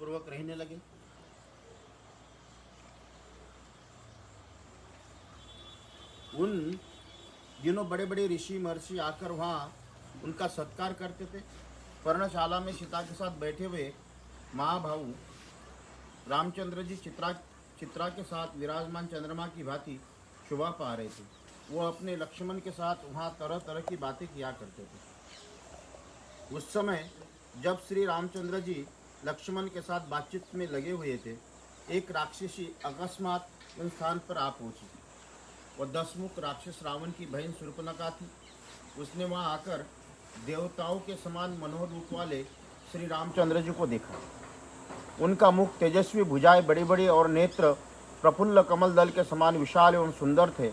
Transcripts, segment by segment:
पूर्वक रहने लगे। उन दिनों बड़े बड़े ऋषि महर्षि आकर वहाँ उनका सत्कार करते थे। पर्णशाला में सीता के साथ बैठे हुए महाभाऊ रामचंद्र जी चित्रा के साथ विराजमान चंद्रमा की भांति शोभा पा रहे थे। वो अपने लक्ष्मण के साथ वहाँ तरह तरह की बातें किया करते थे। उस समय जब श्री रामचंद्र जी लक्ष्मण के साथ बातचीत में लगे हुए थे, एक राक्षसी अकस्मात उन स्थान पर आ पहुंची। वह 10 मुख राक्षस रावण की बहन शूर्पणखा थी। उसने वहां आकर देवताओं के समान मनोहर रूप वाले श्री रामचंद्र जी को देखा। उनका मुख तेजस्वी, भुजाएं बड़ी बड़ी और नेत्र प्रफुल्ल कमल दल के समान विशाल एवं सुंदर थे।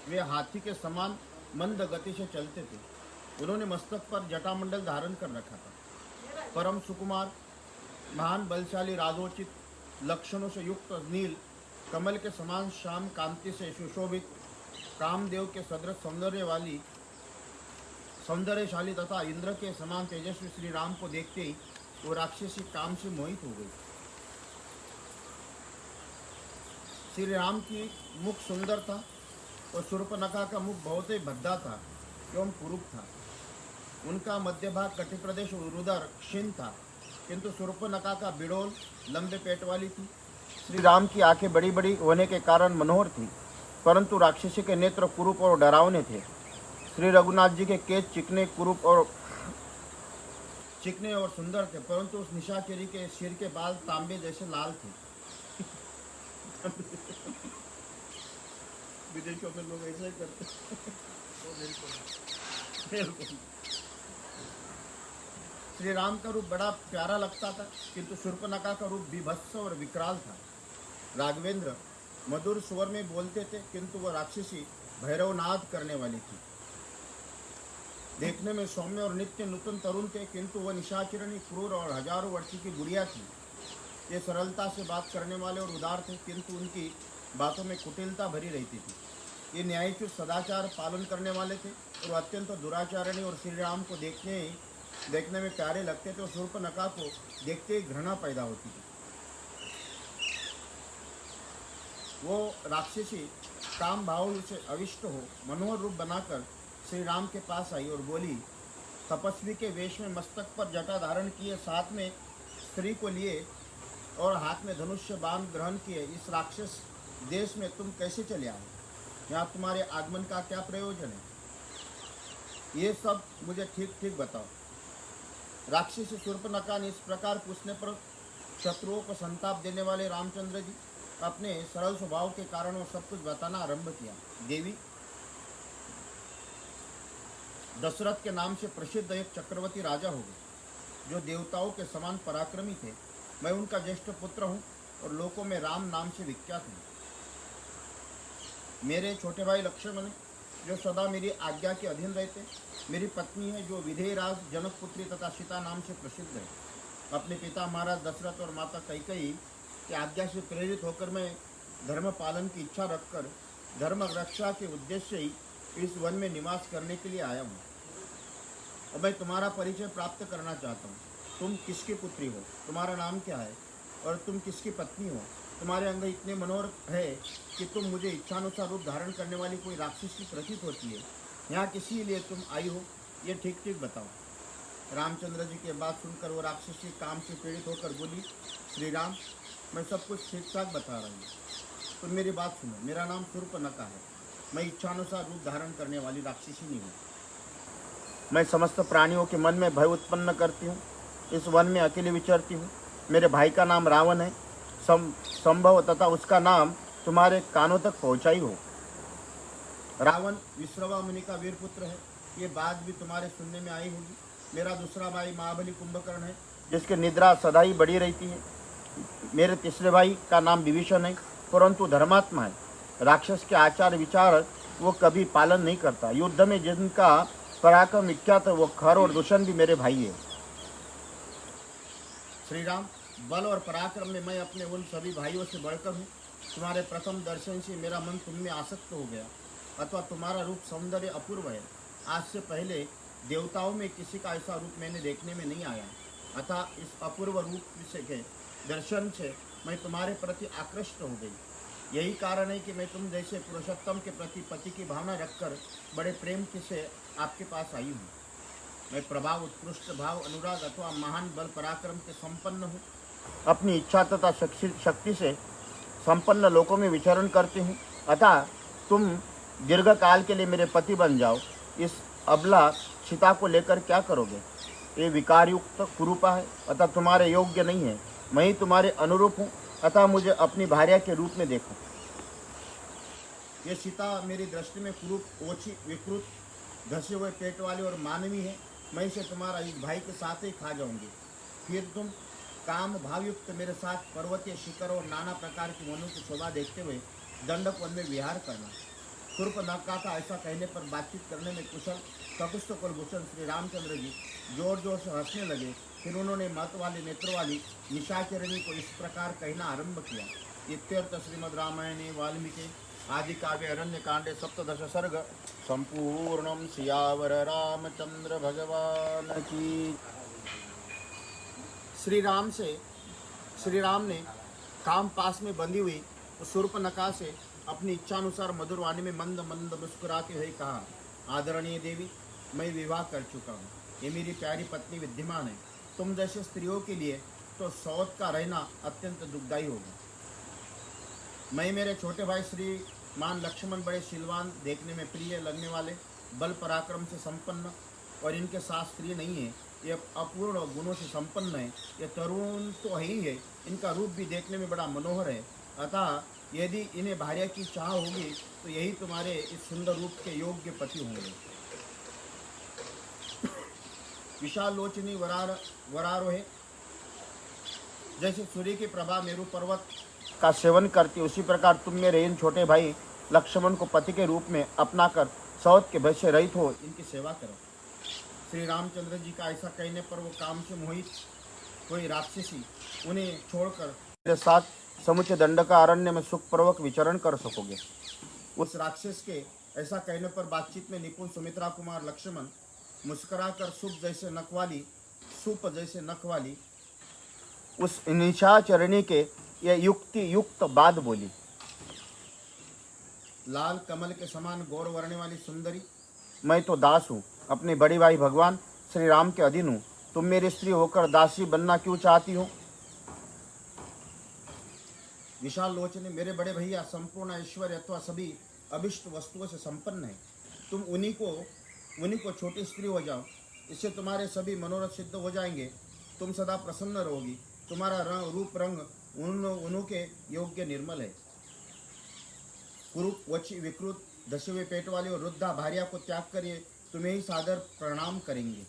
वे हाथी के समान मंद गति से चलते थे। उन्होंने मस्तक पर जटामंडल धारण कर रखा था। परम सुकुमार, महान बलशाली, राजोचित लक्षणों से युक्त नील कमल के समान श्याम कांति से सुशोभित, कामदेव के सदृश सौंदर्यशाली तथा इंद्र के समान तेजस्वी श्री राम को देखते ही वो राक्षसी काम से मोहित हो गई। श्री राम की मुख सुंदर था और शूर्पणखा का मुख बहुत ही भद्दा था एवं कुरूप था। उनका मध्य भाग कटि प्रदेश उदर क्षीण था, किंतु शूर्पणखा का बिडोल लंबे पेट वाली थी। श्री राम की आंखें बड़ी बड़ी होने के कारण मनोहर थी, परंतु राक्षसी के नेत्र कुरूप और डरावने थे। श्री रघुनाथ जी के केश चिकने, कुरूप और सुंदर थे, परंतु उस निशाचरी के सिर के बाल तांबे जैसे लाल थे। विदेशों में लोग ऐसा ही करते बिल्कुल। श्री राम का रूप बड़ा प्यारा लगता था, किंतु शूर्पणखा का रूप बीभत्स और विकराल था। राघवेंद्र मधुर स्वर में बोलते थे, किंतु वह राक्षसी भैरवनाद करने वाली थी। देखने में सौम्य और नित्य नूतन तरुण थे, किंतु वह निशाचरणी, क्रूर और हजारों वर्ष की गुड़िया थी। ये सरलता से बात करने वाले और उदार थे, किंतु उनकी बातों में कुटिलता भरी रहती थी। ये न्यायचुत सदाचार पालन करने वाले थे और अत्यंत दुराचारणी और श्री राम को देखने में प्यारे लगते थे और शूर्पणखा को देखते ही घृणा पैदा होती थी। वो राक्षसी काम भाव से अविष्ट हो मनोहर रूप बनाकर श्री राम के पास आई और बोली, तपस्वी के वेश में मस्तक पर जटा धारण किए, साथ में स्त्री को लिए और हाथ में धनुष्य बाण ग्रहण किए, इस राक्षस देश में तुम कैसे चले आए? यहाँ तुम्हारे आगमन का क्या प्रयोजन है? ये सब मुझे ठीक ठीक बताओ। राक्षसी शूर्पणखा ने इस प्रकार पूछने पर शत्रुओं को संताप देने वाले रामचंद्र जी अपने सरल स्वभाव के कारण वो सब कुछ बताना आरंभ किया। देवी, दशरथ के नाम से प्रसिद्ध एक चक्रवर्ती राजा हो गए, जो देवताओं के समान पराक्रमी थे। मैं उनका ज्येष्ठ पुत्र हूँ और लोकों में राम नाम से विख्यात हूँ। मेरे छोटे भाई लक्ष्मण, जो सदा मेरी आज्ञा के अधीन रहते, मेरी पत्नी है जो विधेयराज जनकपुत्री तथा सीता नाम से प्रसिद्ध है। अपने पिता महाराज दशरथ और माता कैकेयी की आज्ञा से प्रेरित होकर मैं धर्म पालन की इच्छा रखकर धर्म रक्षा के उद्देश्य ही इस वन में निवास करने के लिए आया हूँ। और मैं तुम्हारा परिचय प्राप्त करना चाहता हूँ। तुम किसकी पुत्री हो? तुम्हारा नाम क्या है? और तुम किसकी पत्नी हो? तुम्हारे अंग इतने मनोहर है कि तुम मुझे इच्छानुसार रूप धारण करने वाली कोई राक्षस की प्रतीत होती है। यहाँ किसी लिए तुम आई हो, ये ठीक ठीक बताओ। रामचंद्र जी की बात सुनकर वो राक्षसी काम से पीड़ित होकर बोली, श्री राम, मैं सब कुछ ठीक ठाक बता रही हूँ। तुम मेरी बात सुनो। मेरा नाम शूर्पणखा है। मैं इच्छानुसार रूप धारण करने वाली राक्षसी नहीं हूँ। मैं समस्त प्राणियों के मन में भय उत्पन्न करती हूँ। इस वन में अकेले विचरती हूँ। मेरे भाई का नाम रावण है। संभव तथा उसका नाम तुम्हारे कानों तक पहुँचाई हो। रावण विश्रवा मुनि का वीर पुत्र है। ये बात भी तुम्हारे सुनने में आई होगी। मेरा दूसरा भाई महाबली कुंभकर्ण है, जिसकी निद्रा सदा ही बड़ी रहती है। मेरे तीसरे भाई का नाम विभीषण है, परंतु धर्मात्मा है। राक्षस के आचार विचार वो कभी पालन नहीं करता। युद्ध में जिनका पराक्रम विख्यात है, वो खर और दुष्यंत भी मेरे भाई है। श्री राम, बल और पराक्रम में मैं अपने उन सभी भाइयों से बढ़कर हूँ। तुम्हारे प्रथम दर्शन से मेरा मन तुम में आसक्त हो गया, अथवा तुम्हारा रूप सौंदर्य अपूर्व है। आज से पहले देवताओं में किसी का ऐसा रूप मैंने देखने में नहीं आया। अतः इस अपूर्व रूप से के दर्शन से मैं तुम्हारे प्रति आकृष्ट हो गई। यही कारण है कि मैं तुम जैसे पुरुषोत्तम के प्रति पति की भावना रखकर बड़े प्रेम से आपके पास आई हूँ। मैं प्रभाव, उत्कृष्ट भाव, अनुराग अथवा महान बल पराक्रम के संपन्न हूँ। अपनी इच्छा तथा शक्ति से संपन्न लोकों में विचरण करती हूँ। अतः तुम दीर्घ काल के लिए मेरे पति बन जाओ। इस अबला सीता को लेकर क्या करोगे? ये विकारयुक्त कुरूपा है, अतः तुम्हारे योग्य नहीं है। मैं ही तुम्हारे अनुरूप हूँ, अतः मुझे अपनी भार्या के रूप में देखो। ये सीता मेरी दृष्टि में कुरूप, ओछी, विकृत, धसे हुए पेट वाली और मानवी है। मैं इसे तुम्हारा इस भाई के साथ ही खा जाऊंगी। फिर तुम काम भावयुक्त मेरे साथ पर्वतीय शिखर और नाना प्रकार की वनों की शोभा देखते हुए दंडक वन में विहार करना। शूर्पणखा का ऐसा कहने पर बातचीत करने में कुशल ककुस्थ कुलभूषण श्री रामचंद्र जी जोर जोर से हंसने लगे। फिर उन्होंने मत वाले नेत्र वाली निशाचरणी को इस प्रकार कहना आरंभ किया। इत्यर्थ श्रीमद् रामायणे वाल्मीकि आदि काव्य अरण्य कांडे सप्तदश सर्ग संपूर्णम। सियावर रामचंद्र भगवान की। श्री राम ने काम पास में बंधी हुई उस शूर्पणखा से अपनी इच्छानुसार मधुर वाणी में मंद मंद मुस्कुराते हुए कहा, आदरणीय देवी, मैं विवाह कर चुका हूँ। ये मेरी प्यारी पत्नी विद्यमान है। तुम जैसे स्त्रियों के लिए तो सौत का रहना अत्यंत दुखदायी होगा। मैं मेरे छोटे भाई श्रीमान लक्ष्मण बड़े शीलवान, देखने में प्रिय लगने वाले, बल पराक्रम से संपन्न और इनके साथ स्त्री नहीं है। ये अपूर्ण गुणों से संपन्न है। ये तरुण तो है ही है, इनका रूप भी देखने में बड़ा मनोहर है। अतः यदि इन्हें भार्या की चाह होगी तो यही तुम्हारे इस सुंदर रूप के योग्य पति होंगे। विशाल लोचनी वरारोहे, जैसे सूर्य की प्रभा मेरु पर्वत का सेवन करती, उसी प्रकार तुम मेरे इन छोटे भाई लक्ष्मण को पति के रूप में अपना कर सौत के भय से रहित हो इनकी सेवा करो। श्री रामचंद्र जी का ऐसा कहने पर वो काम से मोहित कोई राक्षसी उन्हें छोड़कर मेरे साथ समुचे दंडका अरण्य में सुखपूर्वक विचरण कर सकोगे। उस राक्षस के ऐसा कहने पर बातचीत में निपुण सुमित्रा कुमार लक्ष्मण मुस्कुराकर सूप जैसे नख वाली उस निशाचरणी के यह युक्ति युक्त बात बोली। लाल कमल के समान गौर वर्णे वाली सुंदरी, मैं तो दास हूँ, अपने बड़े भाई भगवान श्री राम के अधीन हूँ। तुम मेरी स्त्री होकर दासी बनना क्यों चाहती हो? विशाल लोचने, मेरे बड़े भैया संपूर्ण ऐश्वर्य अथवा सभी अभिष्ट वस्तुओं से संपन्न है। तुम उन्हीं को छोटी स्त्री हो जाओ, इससे तुम्हारे सभी मनोरथ सिद्ध हो जाएंगे। तुम सदा प्रसन्न रहोगी। तुम्हारा रूप रंग उनके योग्य निर्मल है। कुरूप, वची, विकृत, धसे हुए पेट वाली और वृद्धा भार्या को त्याग कर ये तुम्हें ही सादर प्रणाम करेंगे।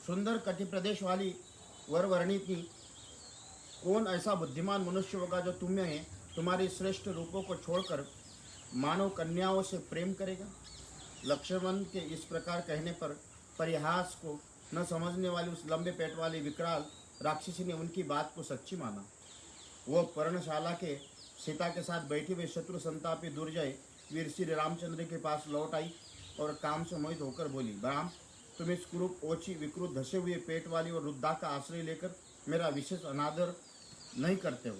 सुंदर कटि प्रदेश वाली वरवर्णी की कौन ऐसा बुद्धिमान मनुष्य होगा जो तुम्हें तुम्हारी श्रेष्ठ रूपों को छोड़कर मानव कन्याओं से प्रेम करेगा? लक्ष्मण के इस प्रकार कहने पर परिहास को न समझने वाली उस लंबे पेट वाली विकराल राक्षसी ने उनकी बात को सच्ची माना। वो पर्णशाला के सीता के साथ बैठी हुई शत्रु संतापी दुर्जय वीर श्री रामचंद्र के पास लौट आई और काम से मोहित होकर बोली, राम, तुम इस कुरूप, ओछी, विकृत, धसे हुए पेट वाली और वृद्धा का आश्रय लेकर मेरा विशेष अनादर नहीं करते हो।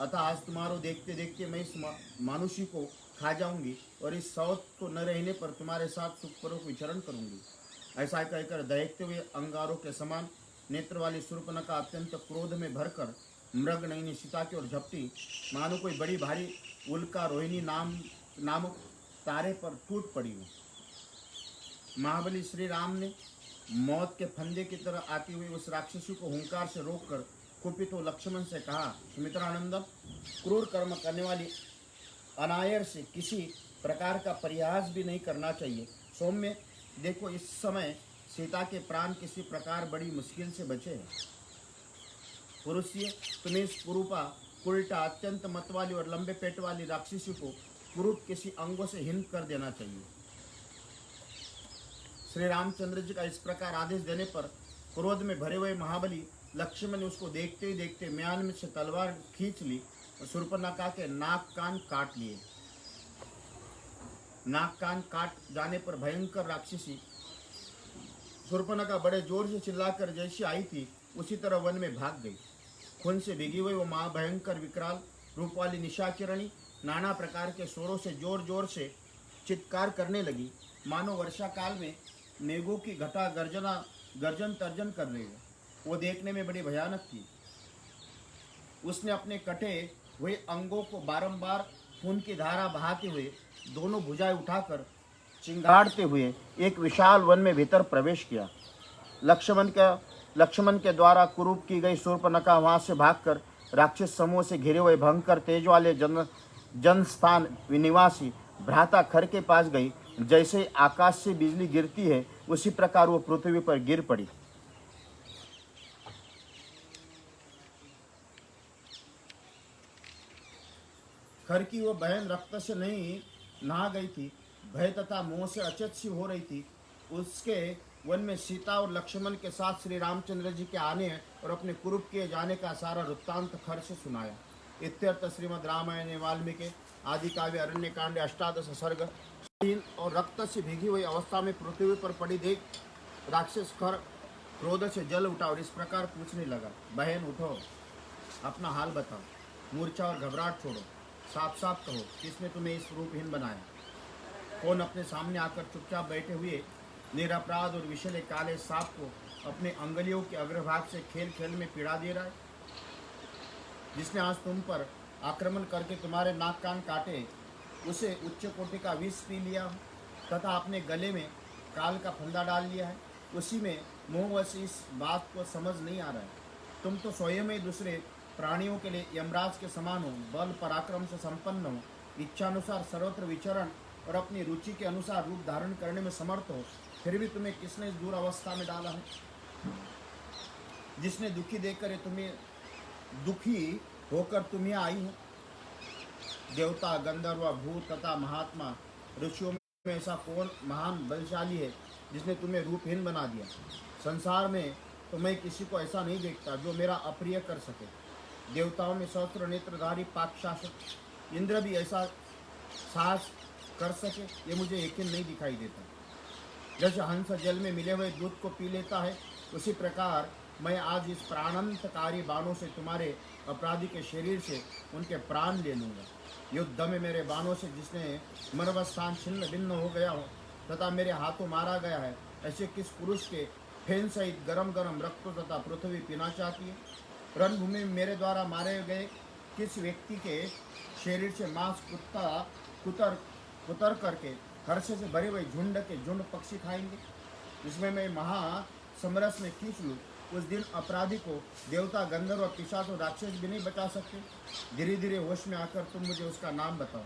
अतः आज तुम्हारो देखते देखते मैं इस मानुषी को खा जाऊंगी और इस सौत को न रहने पर तुम्हारे साथ सुखपूर्वक विचरण करूंगी। ऐसा कहकर दहकते हुए अंगारों के समान नेत्र वाली शूर्पणखा अत्यंत क्रोध में भरकर मृग नयनी सीता की ओर झपटी, मानो कोई बड़ी भारी उल्का रोहिणी नामक तारे पर टूट पड़ी हो। महाबली श्री राम ने मौत के फंदे की तरह आती हुई उस राक्षसी को हुंकार से रोककर कुपित हो लक्ष्मण से कहा, सुमित्रानंदन, क्रूर कर्म करने वाली अनायर से किसी प्रकार का परिहास भी नहीं करना चाहिए। सौम्य, देखो इस समय सीता के प्राण किसी प्रकार बड़ी मुश्किल से बचे हैं। पुरुषिए, तुम्हें इस कुरूपा, उल्टा, अत्यंत मत वाली और लंबे पेट वाली राक्षसी को कुरूप किसी अंगों से हिंद कर देना चाहिए। श्री रामचंद्र जी का इस प्रकार आदेश देने पर क्रोध में भरे हुए महाबली लक्ष्मण ने उसको देखते ही देखते म्यान में से तलवार खींच ली और शूर्पणखा के नाक कान काट लिए। नाक कान काट जाने पर भयंकर राक्षसी शूर्पणखा बड़े जोर से चिल्लाकर जैसी आई थी उसी तरह वन में भाग गई। खून से भीगी हुई वो महाभयंकर विकराल रूप वाली निशाकिरणी नाना प्रकार के स्वरों से जोर जोर से चित्कार करने लगी, मानो वर्षा काल में मेघों की घटा गर्जन तर्जन कर रही हो। वो देखने में बड़ी भयानक थी। उसने अपने कटे हुए अंगों को बारंबार खून की धारा बहाते हुए दोनों भुजाएं उठाकर चिंगाड़ते हुए एक विशाल वन में भीतर प्रवेश किया। लक्ष्मण के द्वारा कुरूप की गई शूर्पणखा वहां से भागकर राक्षस समूह से घिरे हुए भयंकर तेज वाले जनस्थान निवासी भ्राता खर के पास गई। जैसे आकाश से बिजली गिरती है उसी प्रकार वो पृथ्वी पर गिर पड़ी। खर की वो बहन रक्त से नहीं नहा गई थी, भय तथा मोह से अचेत सी हो रही थी। उसके वन में सीता और लक्ष्मण के साथ श्री रामचंद्र जी के आने और अपने कुरूप किए जाने का सारा वृत्तांत खर से सुनाया। इत्यर्थ श्रीमद् रामायण वाल्मीकि आदि काव्य अरण्य कांड 18 सर्ग। और रक्त से भीगी हुई अवस्था में पृथ्वी पर पड़ी देख राक्षस खर क्रोध से जल उठा और इस प्रकार पूछने लगा, बहन उठो, अपना हाल बताओ, मूर्छा और घबराहट छोड़ो, साफ साफ कहो किसने तुम्हें इस रूपहीन बनाया? कौन अपने सामने आकर चुपचाप बैठे हुए निरपराध और विषैले काले सांप को अपने अंगुलियों के अग्रभाग से खेल खेल में पीड़ा दे रहा है? जिसने आज तुम पर आक्रमण करके तुम्हारे नाक कान काटे, उसे उच्च कोटि का विष पी लिया तथा अपने गले में काल का फंदा डाल लिया है, उसी में मोहवश इस बात को समझ नहीं आ रहा है। तुम तो स्वयं ही दूसरे प्राणियों के लिए यमराज के समान हो, बल पराक्रम से संपन्न हो, इच्छानुसार सर्वत्र विचरण और अपनी रुचि के अनुसार रूप धारण करने में समर्थ हो, फिर भी तुम्हें किसने इस दूर अवस्था में डाला है? जिसने दुखी देखकर तुम्हें दुखी होकर तुम्हें आई हो? देवता, गंधर्व, भूत तथा महात्मा ऋषियों में ऐसा कौन महान बलशाली है जिसने तुम्हें रूपहीन बना दिया? संसार में तो मैं किसी को ऐसा नहीं देखता जो मेरा अप्रिय कर सके। देवताओं में सहस्त्र नेत्रधारी पाक शासक इंद्र भी ऐसा साहस कर सके, ये मुझे यकीन नहीं दिखाई देता। जैसे हंस जल में मिले हुए दूध को पी लेता है, उसी प्रकार मैं आज इस प्राणांतकारी बाणों से तुम्हारे अपराधी के शरीर से उनके प्राण ले लूँगा। युद्ध में मेरे बाणों से जिसने मर्वस्थान छिन्न भिन्न हो गया हो तथा मेरे हाथों मारा गया है, ऐसे किस पुरुष के फेन सहित गरम गरम रक्त तथा पृथ्वी पीना चाहती है? रणभूमि में मेरे द्वारा मारे गए किस व्यक्ति के शरीर से मांस कुतर करके हर्ष से भरे हुए झुंड के झुंड पक्षी खाएंगे? इसमें मैं महासमरस में खींच लूँ, उस दिन अपराधी को देवता, गंधर्व, पिशाच और राक्षस भी नहीं बचा सकते। धीरे धीरे होश में आकर तुम मुझे उसका नाम बताओ,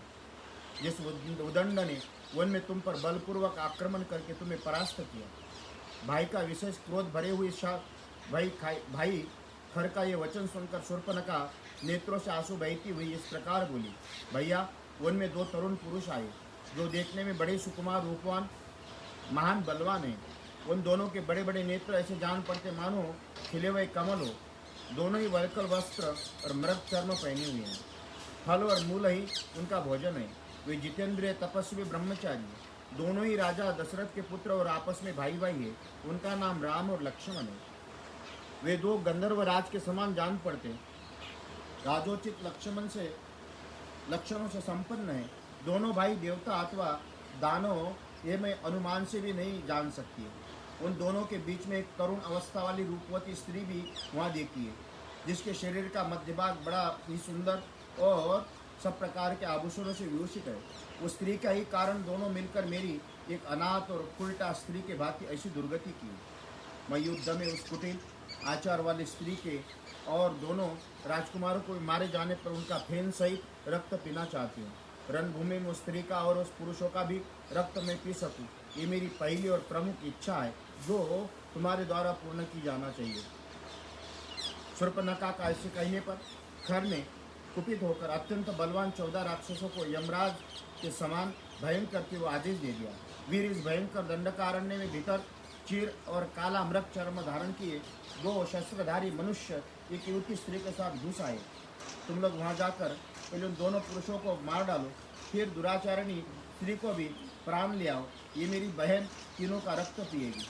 जिस उदंड ने वन में तुम पर बलपूर्वक आक्रमण करके तुम्हें परास्त किया। भाई का विशेष क्रोध भरे हुए भाई खर का ये वचन सुनकर शूर्पणखा नेत्रों से आंसू बहती हुई इस प्रकार बोली, भैया, वन में 2 तरुण पुरुष आए जो देखने में बड़े सुकुमार, रूपवान, महान बलवान हैं। उन दोनों के बड़े बड़े नेत्र ऐसे जान पड़ते मानो खिले हुए कमल हो। दोनों ही वल्कल वस्त्र और मृग चर्म पहने हुए हैं। फल और मूल ही उनका भोजन है। वे जितेंद्रिय, तपस्वी, ब्रह्मचारी, दोनों ही राजा दशरथ के पुत्र और आपस में भाई भाई है। उनका नाम राम और लक्ष्मण है। वे 2 गंधर्व राज के समान जान पड़ते, राजोचित लक्षणों से संपन्न है। दोनों भाई देवता अथवा दानव, ये मैं अनुमान से भी नहीं जान सकती है। उन दोनों के बीच में एक तरुण अवस्था वाली रूपवती स्त्री भी वहाँ देखी है, जिसके शरीर का मध्य भाग बड़ा ही सुंदर और सब प्रकार के आभूषणों से विभूषित है। उस स्त्री का ही कारण दोनों मिलकर मेरी एक अनाथ और उल्टा स्त्री के भांति ऐसी दुर्गति की। मैं युद्ध में उस कुटिल आचार वाली स्त्री के और दोनों राजकुमारों को मारे जाने पर उनका फेन सहित रक्त पीना चाहती हूँ। रणभूमि में उस स्त्री का और उस पुरुषों का भी रक्त मैं पी सकूँ, ये मेरी पहली और प्रमुख इच्छा है, जो तुम्हारे द्वारा पूर्ण की जाना चाहिए। शूर्पणखा का ऐसे कहने पर खर ने कुपित होकर अत्यंत बलवान 14 राक्षसों को यमराज के समान भयंकर करके वो आदेश दे दिया। वीर इस भयंकर दंडकारण्य में भीतर चीर और काला मृग चर्म धारण किए 2 शस्त्रधारी मनुष्य एक युवती स्त्री के साथ घुस आए। तुम लोग वहाँ जाकर पहले उन दोनों पुरुषों को मार डालो, फिर दुराचारिणी स्त्री को भी प्राण ले आओ। ये मेरी बहन तीनों का रक्त पिएगी।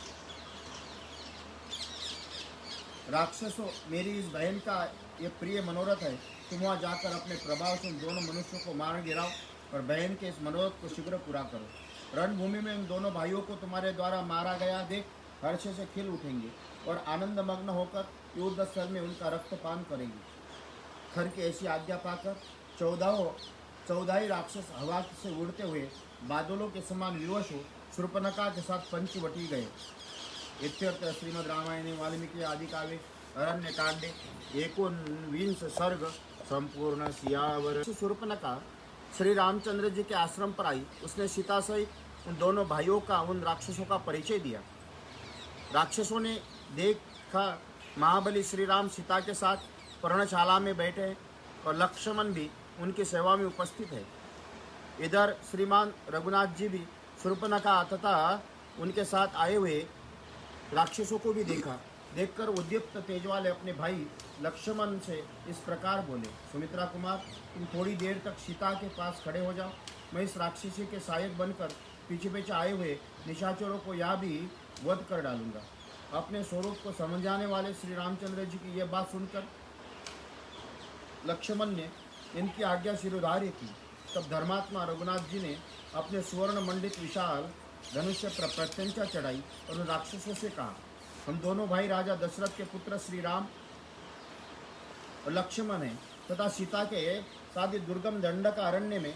राक्षसों, मेरी इस बहन का ये प्रिय मनोरथ है। तुम वहाँ जाकर अपने प्रभाव से उन दोनों मनुष्यों को मार गिराओ और बहन के इस मनोरथ को शीघ्र पूरा करो। रणभूमि में इन दोनों भाइयों को तुम्हारे द्वारा मारा गया देख हर्ष से खिल उठेंगे और आनंद मग्न होकर युद्ध स्थल में उनका रक्तपान करेंगे। खर की ऐसी आज्ञा पाकर 14 राक्षस हवा से उड़ते हुए बादलों के समान विवश हो शूर्पणखा के साथ पंचवटी गए। इत्यर्थ श्रीमद् रामायणे वाल्मीकि आदि काव्ये अरण्य कांडे 19 सर्ग संपूर्ण। सियावर। शूर्पणखा श्री रामचंद्र जी के आश्रम पर आई। उसने सीता सहित उन दोनों भाइयों का उन राक्षसों का परिचय दिया। राक्षसों ने देखा महाबली श्री राम सीता के साथ पर्णशाला में बैठे हैं और लक्ष्मण भी उनकी सेवा में उपस्थित है। इधर श्रीमान रघुनाथ जी भी शूर्पणखा तथा उनके साथ आए हुए राक्षसों को भी देखा। देखकर उद्युक्त तेज वाले अपने भाई लक्ष्मण से इस प्रकार बोले, सुमित्रा कुमार, तुम थोड़ी देर तक सीता के पास खड़े हो जाओ। मैं इस राक्षसी के सहायक बनकर पीछे पीछे आए हुए निशाचरों को यहाँ भी वध कर डालूंगा। अपने स्वरूप को समझाने वाले श्री रामचंद्र जी की यह बात सुनकर लक्ष्मण ने इनकी आज्ञा शिरोधार्य की। तब धर्मात्मा रघुनाथ जी ने अपने सुवर्ण मंडित विशाल धनुष्य पर प्रत्यंचा चढ़ाई और उन राक्षसों से कहा, हम दोनों भाई राजा दशरथ के पुत्र श्री राम और लक्ष्मण हैं तथा सीता के साथ दुर्गम दंडक अरण्य में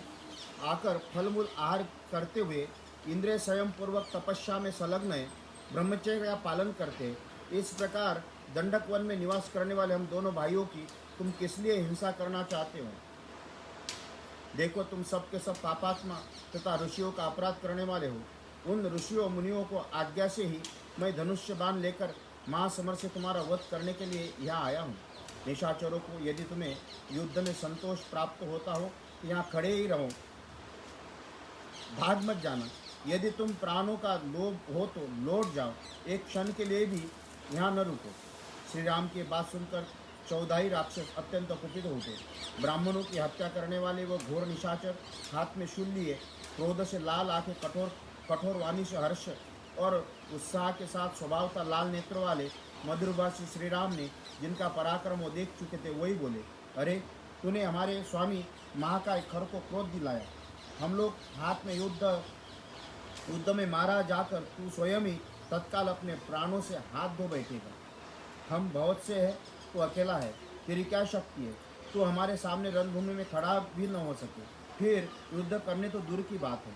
आकर फलमूल आहार करते हुए इंद्रिय संयम पूर्वक तपस्या में संलग्न है, ब्रह्मचर्य का पालन करते। इस प्रकार दंडक वन में निवास करने वाले हम दोनों भाइयों की तुम किस लिए हिंसा करना चाहते हो? देखो, तुम सब के सब पापात्मा तथा ऋषियों का अपराध करने वाले हो। उन ऋषियों मुनियों को आज्ञा से ही मैं धनुष्य बाण लेकर महासमर से तुम्हारा वध करने के लिए यहाँ आया हूँ। निशाचरों को, यदि तुम्हें युद्ध में संतोष प्राप्त होता हो तो यहाँ खड़े ही रहो, भाग मत जाना। यदि तुम प्राणों का लोभ हो तो लौट जाओ, एक क्षण के लिए भी यहाँ न रुको। श्री राम की बात सुनकर 14 राक्षस अत्यंत कुपित होते। ब्राह्मणों की हत्या करने वाले वो घोर निशाचर हाथ में शूल लिए क्रोध से लाल आंखें कठोर वाणी से हर्ष और उत्साह के साथ स्वभावता लाल नेत्र वाले मधुरभाषी श्री राम ने जिनका पराक्रम वो देख चुके थे वही बोले, अरे तूने हमारे स्वामी महाकाय खर को क्रोध दिलाया। हम लोग हाथ में युद्ध में मारा जाकर तू स्वयं ही तत्काल अपने प्राणों से हाथ धो बैठेगा। हम बहुत से है, तू अकेला है, तेरी क्या शक्ति है? तू हमारे सामने रणभूमि में खड़ा भी न हो सके, फिर युद्ध करने तो दूर की बात है।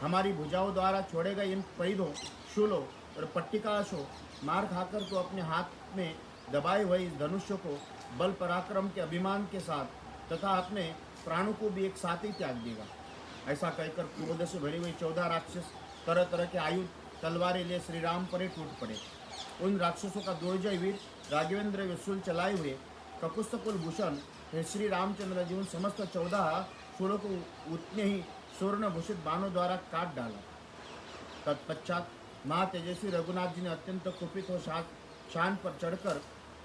हमारी भुजाओं द्वारा छोड़े गए इन पैदों, शूलों और पट्टिकाशों मार खाकर तो अपने हाथ में दबाए हुए इस धनुष्य को बल पराक्रम के अभिमान के साथ तथा अपने प्राणों को भी एक साथ ही त्याग देगा। ऐसा कहकर क्रोध से भरे हुए 14 राक्षस तरह तरह के आयुध तलवारें ले श्री राम पर ही टूट पड़े। उन राक्षसों का दुर्जय वीर राघवेंद्र विशूल चलाए हुए ककुस्तकुल भूषण श्री रामचंद्र जी उन समस्त 14 शूलों को उतने ही स्वर्ण भूषित बाणों द्वारा काट डाला। तत्पश्चात महातेजस्वी रघुनाथ जी ने अत्यंत कुपित हो शान पर चढ़कर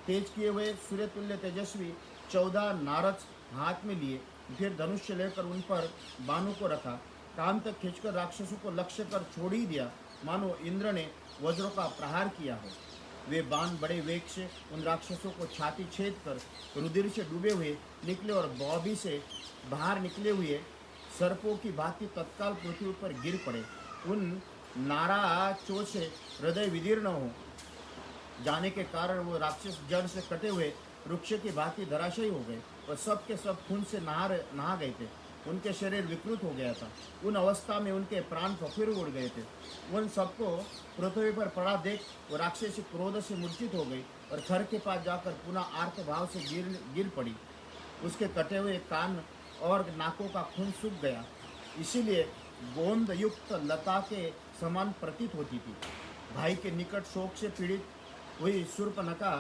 तेज किए हुए सूर्यतुल्य तेजस्वी 14 नारद हाथ में लिए, फिर धनुष्य लेकर उन पर बाणों को रखा। कान तक खींचकर राक्षसों को लक्ष्य कर छोड़ ही दिया, मानो इंद्र ने वज्रों का प्रहार किया हो। वे बाण बड़े वेग से उन राक्षसों को छाती छेद कर रुधिर से डूबे हुए निकले और बॉबी से बाहर निकले हुए सर्पों की भांति तत्काल पृथ्वी पर गिर पड़े। उन नारा चोट से हृदय विदीर्ण हो जाने के कारण वो राक्षस जड़ से कटे हुए वृक्ष की भांति धराशयी हो गए और सब के सब खून से नहा गए थे। उनके शरीर विकृत हो गया था। उन अवस्था में उनके प्राण फफिर उड़ गए थे। उन सबको पृथ्वी पर पड़ा देख वो राक्षसी क्रोध से मूर्छित हो गई और खर के पास जाकर पुनः आर्त भाव से गिर पड़ी। उसके कटे हुए कान और नाकों का खून सूख गया, इसीलिए गोंद युक्त लता के समान प्रतीत होती थी। भाई के निकट शोक से पीड़ित हुई शूर्पणखा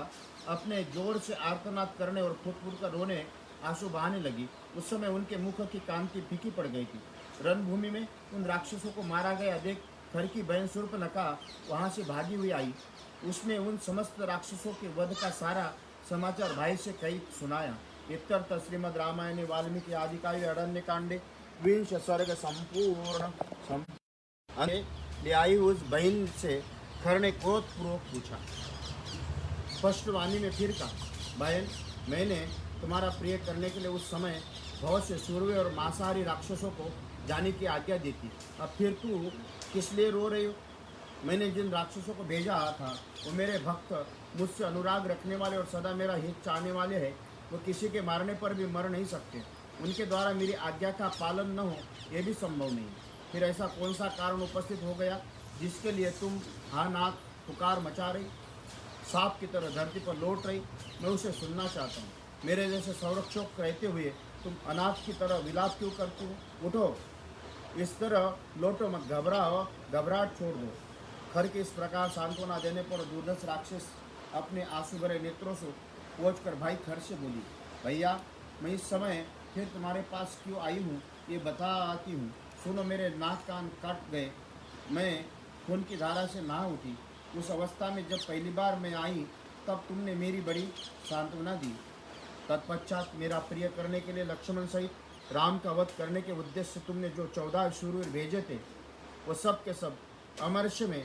अपने जोर से आर्तनाद करने और फुट फुट कर रोने आंसू बहाने लगी। उस समय उनके मुख की कांति फीकी पड़ गई थी। रणभूमि में उन राक्षसों को मारा गया देख खर की बहन शूर्पणखा वहां से भागी हुई आई। उसने उन समस्त राक्षसों के वध का सारा समाचार भाई से कही सुनाया। इत्यर्थ श्रीमद् रामायण वाल्मीकि आदि काव्य अरण्य कांडे विंश सर्ग संपूर्ण ले आई उस बहन से खर ने क्रोधपूर्वक पूछा। स्पष्ट वाणी में फिर कहा, बहन, मैंने तुम्हारा प्रिय करने के लिए उस समय बहुत से सूर्य और मांसाहारी राक्षसों को जाने की आज्ञा दी थी। अब फिर तू किस लिए रो रही हो? मैंने जिन राक्षसों को भेजा था वो मेरे भक्त, मुझसे अनुराग रखने वाले और सदा मेरा हित चाहने वाले हैं। वो किसी के मारने पर भी मर नहीं सकते। उनके द्वारा मेरी आज्ञा का पालन न हो ये भी संभव नहीं। फिर ऐसा कौन सा कारण उपस्थित हो गया जिसके लिए तुम हा नाक पुकार मचा रही, सांप की तरह धरती पर लौट रही? मैं उसे सुनना चाहता हूँ। मेरे जैसे संरक्षक रहते हुए तुम अनाथ की तरह विलाप क्यों करती हो? उठो, इस तरह लौटो मत, घबराओ, घबराहट छोड़ दो। खर के इस प्रकार सांत्वना देने पर दुर्धर्ष राक्षस अपने आंसू भरे नेत्रों से पहुंचकर भाई खर से बोली, भैया, मैं इस समय फिर तुम्हारे पास क्यों आई हूँ ये बताती हूँ। सुनो, मेरे नाक कान कट गए, मैं खून की धारा से नहा उठी। उस अवस्था में जब पहली बार मैं आई तब तुमने मेरी बड़ी सांत्वना दी। तत्पश्चात मेरा प्रिय करने के लिए लक्ष्मण सहित राम का वध करने के उद्देश्य से तुमने जो 14 शूरवीर भेजे थे वो सब के सब अमरश में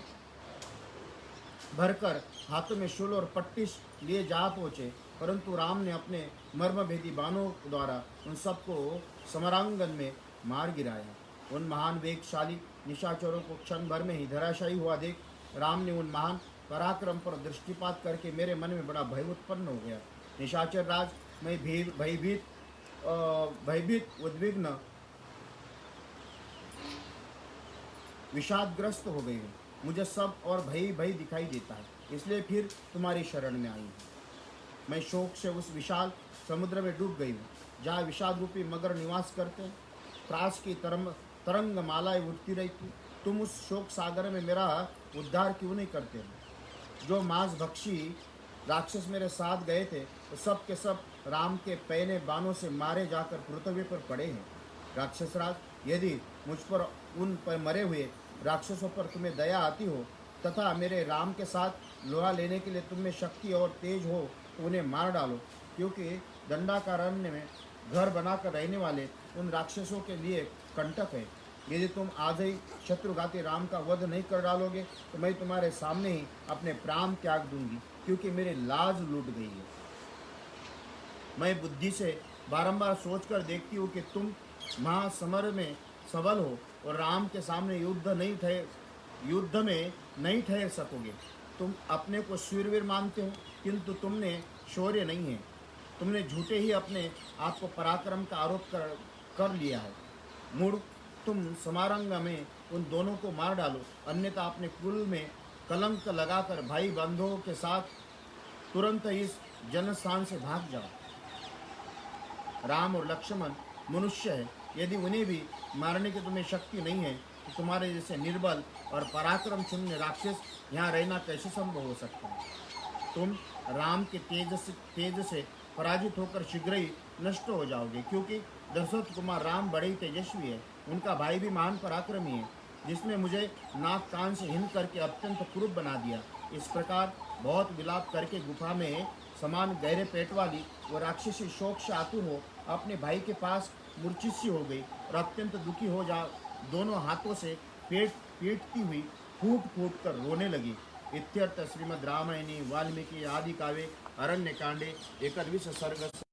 भरकर हाथों में शूल और पट्टिश लिए जा पहुँचे, परंतु राम ने अपने मर्मभेदी बाणों द्वारा उन सबको समरांगन में मार गिराया। उन महान वेगशाली निशाचरों को क्षण भर में ही धराशायी हुआ देख राम ने उन महान पराक्रम पर दृष्टिपात करके मेरे मन में बड़ा भय उत्पन्न हो गया। निशाचर राज, मैं भयभीत, उद्विग्न, विषादग्रस्त हो गई हूँ। मुझे सब और भय दिखाई देता है, इसलिए फिर तुम्हारी शरण में आई हूँ। मैं शोक से उस विशाल समुद्र में डूब गई हूँ जहाँ विषाद रूपी मगर निवास करते हैं। त्रास की तरंग मालाएं उठती रहती। तुम उस शोक सागर में मेरा उद्धार क्यों नहीं करते हो? जो मांस भक्षी राक्षस मेरे साथ गए थे वो सब के सब राम के पैने बाणों से मारे जाकर पृथ्वी पर पड़े हैं। राक्षसराज, यदि मुझ पर उन पर मरे हुए राक्षसों पर तुम्हें दया आती हो तथा मेरे राम के साथ लोहा लेने के लिए तुम्हें शक्ति और तेज हो तो उन्हें मार डालो, क्योंकि दंडाकारण्य में घर बनाकर रहने वाले उन राक्षसों के लिए कंटक है। यदि तुम आज ही शत्रुघाती राम का वध नहीं कर डालोगे तो मैं तुम्हारे सामने ही अपने प्राण त्याग दूंगी, क्योंकि मेरी लाज लूट गई है। मैं बुद्धि से बारंबार सोचकर देखती हूँ कि तुम महासमर में सबल हो और राम के सामने युद्ध में नहीं ठहर सकोगे। तुम अपने को शूरवीर मानते हो, किंतु तुमने शौर्य नहीं है। तुमने झूठे ही अपने आप को पराक्रम का आरोप कर लिया है। मूढ़, तुम समारंग में उन दोनों को मार डालो, अन्यथा अपने कुल में कलंक लगाकर भाई बंधुओं के साथ तुरंत इस जनस्थान से भाग जाओ। राम और लक्ष्मण मनुष्य है, यदि उन्हें भी मारने की तुम्हें शक्ति नहीं है तो तुम्हारे जैसे निर्बल और पराक्रम शून्य राक्षस यहाँ रहना कैसे संभव हो सकता है? तुम राम के तेज से पराजित होकर शीघ्र ही नष्ट हो जाओगे, क्योंकि दशरथ कुमार राम बड़े ही तेजस्वी है। उनका भाई भी महान पराक्रमी है, जिसने मुझे नाक कान से हिन करके अत्यंत क्रूर बना दिया। इस प्रकार बहुत विलाप करके गुफा में समान गहरे पेट वाली वो राक्षसी शोक से आतुर हो अपने भाई के पास मूर्छित सी हो गई और अत्यंत दुखी हो दोनों हाथों से पीटती हुई फूट फूट कर रोने लगी। इत्यर्थ श्रीमद् रामायणे वाल्मीकि आदि काव्ये अरण्य कांडे 21 सर्ग।